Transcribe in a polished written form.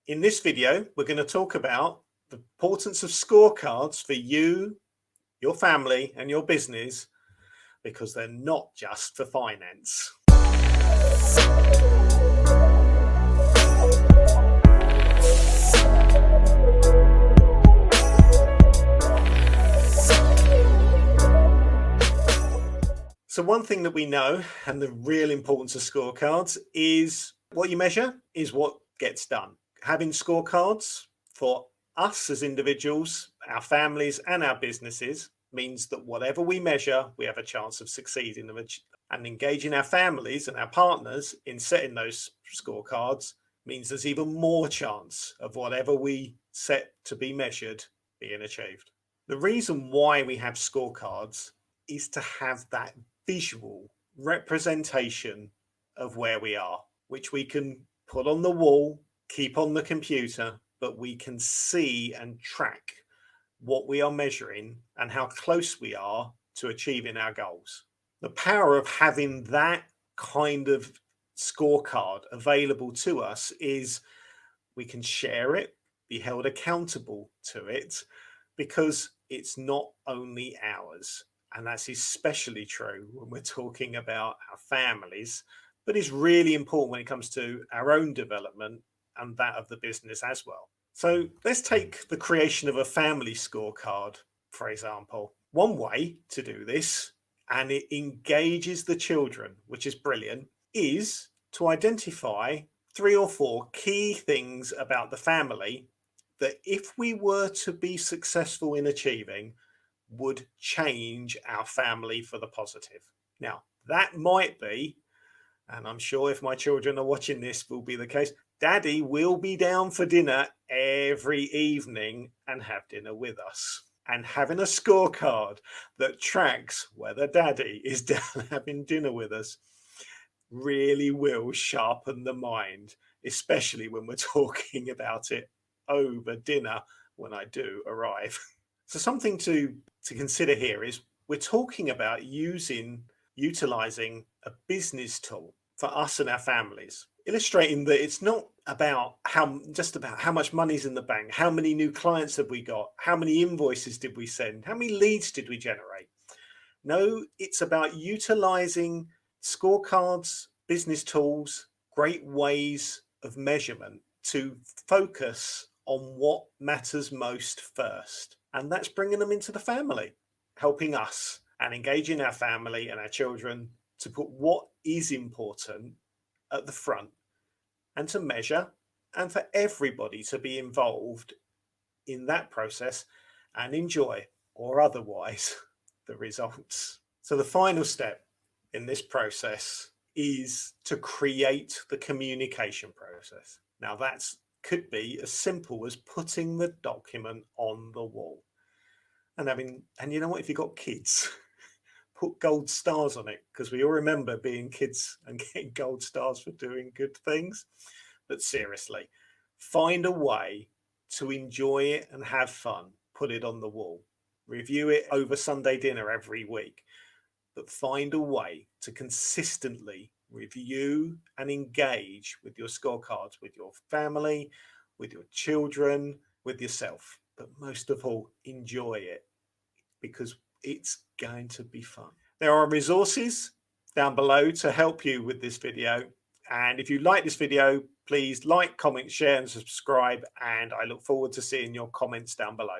In this video, we're going to talk about the importance of scorecards for you, your family, and your business, because they're not just for finance. So one thing that we know, and the real importance of scorecards, is what you measure is what gets done. Having scorecards for us as individuals, our families and our businesses means that whatever we measure, we have a chance of succeeding. And engaging our families and our partners in setting those scorecards means there's even more chance of whatever we set to be measured being achieved. The reason why we have scorecards is to have that visual representation of where we are, which we can put on the wall, keep on the computer, but we can see and track what we are measuring and how close we are to achieving our goals. The power of having that kind of scorecard available to us is we can share it, be held accountable to it, because it's not only ours. And that's especially true when we're talking about our families, but is really important when it comes to our own development and that of the business as well. So let's take the creation of a family scorecard, for example. One way to do this, and it engages the children, which is brilliant, is to identify 3 or 4 key things about the family that if we were to be successful in achieving, would change our family for the positive. Now, that might be, and I'm sure if my children are watching this will be the case, Daddy will be down for dinner every evening and have dinner with us. And having a scorecard that tracks whether Daddy is down having dinner with us really will sharpen the mind, especially when we're talking about it over dinner when I do arrive. So something to consider here is we're talking about utilizing a business tool for us and our families, illustrating that it's not about just about how much money's in the bank, how many new clients have we got, how many invoices did we send, how many leads did we generate. No, it's about utilizing scorecards, business tools, great ways of measurement to focus on what matters most first. And that's bringing them into the family, helping us and engaging our family and our children to put what is important at the front and to measure, and for everybody to be involved in that process and enjoy, or otherwise, the results. So the final step in this process is to create the communication process. Now that's could be as simple as putting the document on the wall and you know what, if you've got kids, put gold stars on it, because we all remember being kids and getting gold stars for doing good things. But seriously, find a way to enjoy it and have fun. Put it on the wall, review it over Sunday dinner every week, but find a way to consistently review and engage with your scorecards, with your family, with your children, with yourself. But most of all, enjoy it, because it's going to be fun. There are resources down below to help you with this video. And if you like this video, please like, comment, share and subscribe. And I look forward to seeing your comments down below.